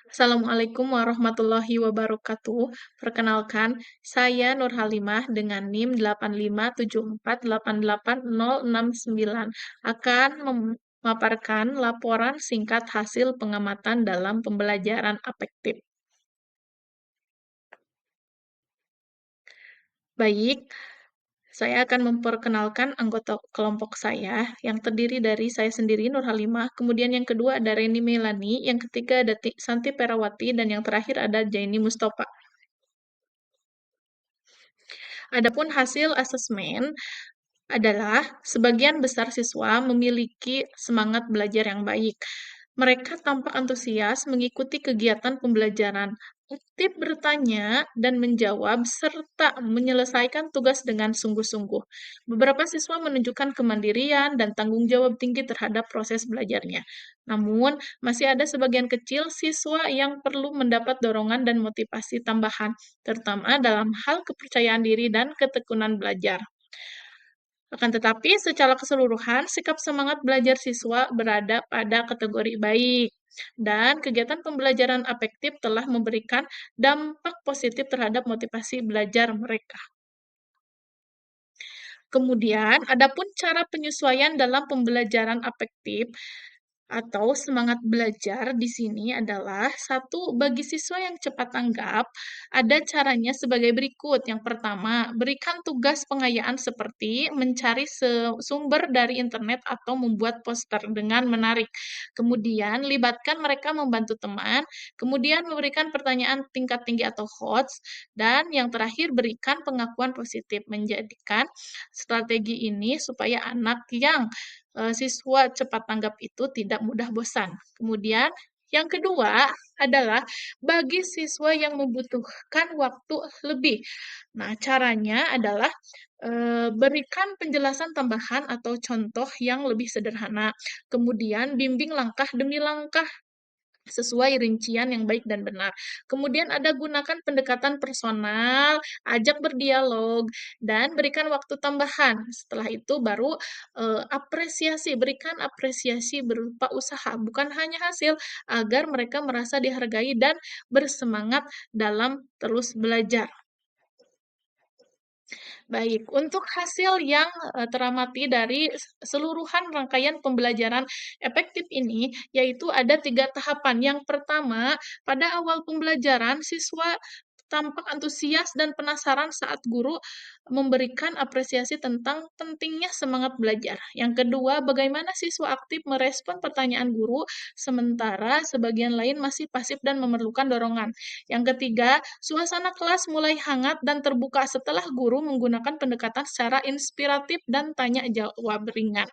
Assalamualaikum warahmatullahi wabarakatuh. Perkenalkan, saya Nur Halimah dengan NIM 857488069 akan memaparkan laporan singkat hasil pengamatan dalam pembelajaran afektif. Baik, saya akan memperkenalkan anggota kelompok saya yang terdiri dari saya sendiri Nur Halimah, kemudian yang kedua ada Reni Melani, yang ketiga ada Santi Perawati, dan yang terakhir ada Jaini Mustafa. Adapun hasil asesmen adalah sebagian besar siswa memiliki semangat belajar yang baik. Mereka tampak antusias mengikuti kegiatan pembelajaran, aktif bertanya dan menjawab, serta menyelesaikan tugas dengan sungguh-sungguh. Beberapa siswa menunjukkan kemandirian dan tanggung jawab tinggi terhadap proses belajarnya. Namun, masih ada sebagian kecil siswa yang perlu mendapat dorongan dan motivasi tambahan, terutama dalam hal kepercayaan diri dan ketekunan belajar. Akan tetapi, secara keseluruhan, sikap semangat belajar siswa berada pada kategori baik, dan kegiatan pembelajaran afektif telah memberikan dampak positif terhadap motivasi belajar mereka. Kemudian, adapun cara penyesuaian dalam pembelajaran afektif atau semangat belajar di sini adalah satu, bagi siswa yang cepat tanggap, ada caranya sebagai berikut. Yang pertama, berikan tugas pengayaan seperti mencari sumber dari internet atau membuat poster dengan menarik. Kemudian, libatkan mereka membantu teman. Kemudian, memberikan pertanyaan tingkat tinggi atau HOTS. Dan yang terakhir, berikan pengakuan positif. Menjadikan strategi ini supaya anak yang siswa cepat tanggap itu tidak mudah bosan. Kemudian yang kedua adalah bagi siswa yang membutuhkan waktu lebih. Nah, caranya adalah berikan penjelasan tambahan atau contoh yang lebih sederhana. Kemudian bimbing langkah demi langkah sesuai rincian yang baik dan benar. Kemudian ada gunakan pendekatan personal, ajak berdialog, dan berikan waktu tambahan. Setelah itu baru berikan apresiasi berupa usaha, bukan hanya hasil, agar mereka merasa dihargai dan bersemangat dalam terus belajar. Baik, untuk hasil yang teramati dari seluruhan rangkaian pembelajaran efektif ini, yaitu ada 3 tahapan. Yang pertama, pada awal pembelajaran, siswa tampak antusias dan penasaran saat guru memberikan apresiasi tentang pentingnya semangat belajar. Yang kedua, bagaimana siswa aktif merespon pertanyaan guru, sementara sebagian lain masih pasif dan memerlukan dorongan. Yang ketiga, suasana kelas mulai hangat dan terbuka setelah guru menggunakan pendekatan secara inspiratif dan tanya jawab ringan.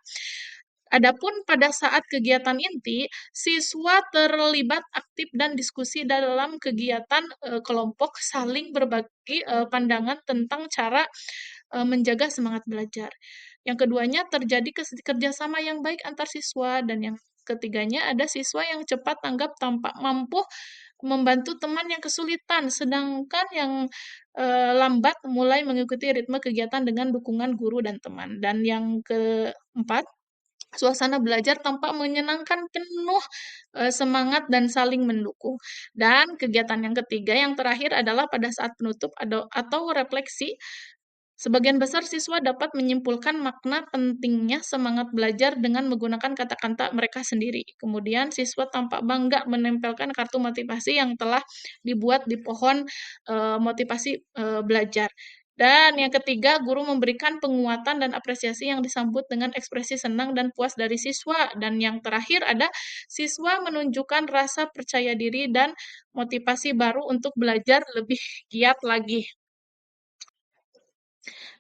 Adapun pada saat kegiatan inti, siswa terlibat aktif dan diskusi dalam kegiatan kelompok, saling berbagi pandangan tentang cara menjaga semangat belajar. Yang keduanya terjadi kerjasama yang baik antar siswa, dan yang ketiganya ada siswa yang cepat tanggap tampak mampu membantu teman yang kesulitan, sedangkan yang lambat mulai mengikuti ritme kegiatan dengan dukungan guru dan teman. Dan yang keempat, suasana belajar tampak menyenangkan, penuh semangat dan saling mendukung. Dan kegiatan yang ketiga, yang terakhir adalah pada saat penutup atau refleksi, sebagian besar siswa dapat menyimpulkan makna pentingnya semangat belajar dengan menggunakan kata-kata mereka sendiri. Kemudian siswa tampak bangga menempelkan kartu motivasi yang telah dibuat di pohon motivasi belajar. Dan yang ketiga, guru memberikan penguatan dan apresiasi yang disambut dengan ekspresi senang dan puas dari siswa. Dan yang terakhir ada siswa menunjukkan rasa percaya diri dan motivasi baru untuk belajar lebih giat lagi.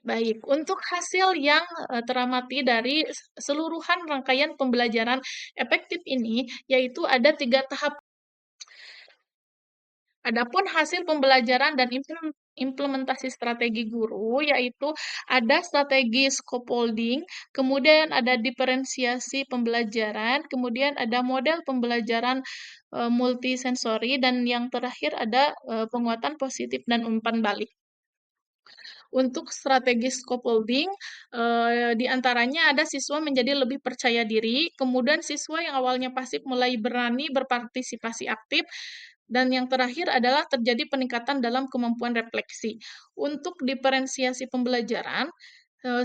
Baik, untuk hasil yang teramati dari seluruhan rangkaian pembelajaran efektif ini, yaitu ada 3 tahap. Adapun hasil pembelajaran dan implementasi strategi guru, yaitu ada strategi scaffolding, kemudian ada diferensiasi pembelajaran, kemudian ada model pembelajaran multisensori, dan yang terakhir ada penguatan positif dan umpan balik. Untuk strategi scaffolding, di antaranya ada siswa menjadi lebih percaya diri, kemudian siswa yang awalnya pasif mulai berani berpartisipasi aktif, dan yang terakhir adalah terjadi peningkatan dalam kemampuan refleksi. Untuk diferensiasi pembelajaran,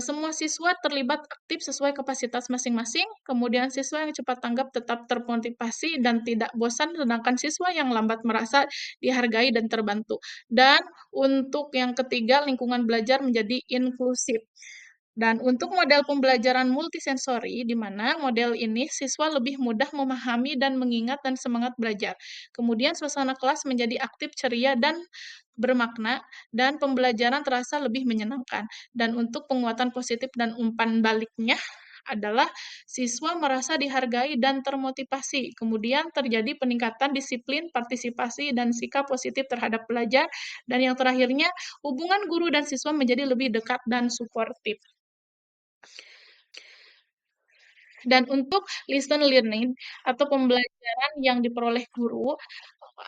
semua siswa terlibat aktif sesuai kapasitas masing-masing, kemudian siswa yang cepat tanggap tetap termotivasi dan tidak bosan, sedangkan siswa yang lambat merasa dihargai dan terbantu. Dan untuk yang ketiga, lingkungan belajar menjadi inklusif. Dan untuk model pembelajaran multisensori, di mana model ini siswa lebih mudah memahami dan mengingat dan semangat belajar. Kemudian suasana kelas menjadi aktif, ceria, dan bermakna, dan pembelajaran terasa lebih menyenangkan. Dan untuk penguatan positif dan umpan baliknya adalah siswa merasa dihargai dan termotivasi. Kemudian terjadi peningkatan disiplin, partisipasi, dan sikap positif terhadap belajar. Dan yang terakhirnya, hubungan guru dan siswa menjadi lebih dekat dan suportif. Dan untuk listen learning atau pembelajaran yang diperoleh guru,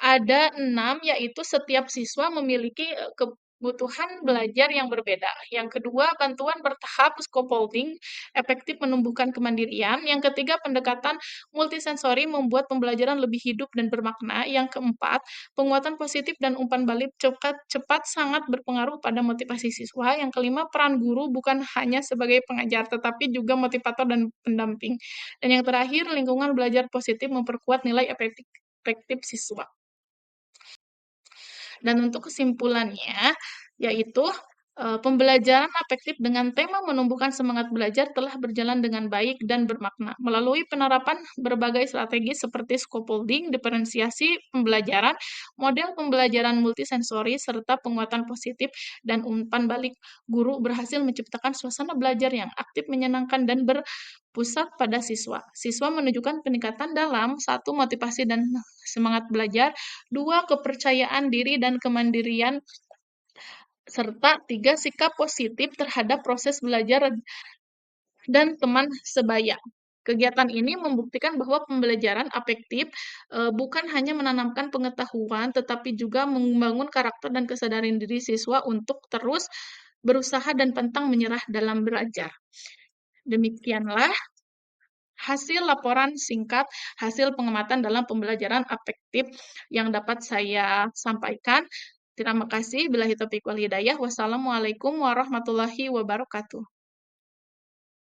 ada 6, yaitu setiap siswa memiliki, kebutuhan belajar yang berbeda. Yang kedua, bantuan bertahap scaffolding efektif menumbuhkan kemandirian. Yang ketiga, pendekatan multisensori membuat pembelajaran lebih hidup dan bermakna. Yang keempat, penguatan positif dan umpan balik cepat sangat berpengaruh pada motivasi siswa. Yang kelima, peran guru bukan hanya sebagai pengajar, tetapi juga motivator dan pendamping. Dan yang terakhir, lingkungan belajar positif memperkuat nilai efektif efektif siswa. Dan untuk kesimpulannya, yaitu pembelajaran afektif dengan tema menumbuhkan semangat belajar telah berjalan dengan baik dan bermakna. Melalui penerapan berbagai strategi seperti scaffolding, diferensiasi pembelajaran, model pembelajaran multisensori, serta penguatan positif dan umpan balik, guru berhasil menciptakan suasana belajar yang aktif, menyenangkan, dan berpusat pada siswa. Siswa menunjukkan peningkatan dalam satu motivasi dan semangat belajar, dua kepercayaan diri dan kemandirian, serta tiga sikap positif terhadap proses belajar dan teman sebaya. Kegiatan ini membuktikan bahwa pembelajaran afektif bukan hanya menanamkan pengetahuan, tetapi juga membangun karakter dan kesadaran diri siswa untuk terus berusaha dan pantang menyerah dalam belajar. Demikianlah hasil laporan singkat hasil pengamatan dalam pembelajaran afektif yang dapat saya sampaikan. Terima kasih. Billahi taufiq wal hidayah. Wassalamualaikum warahmatullahi wabarakatuh.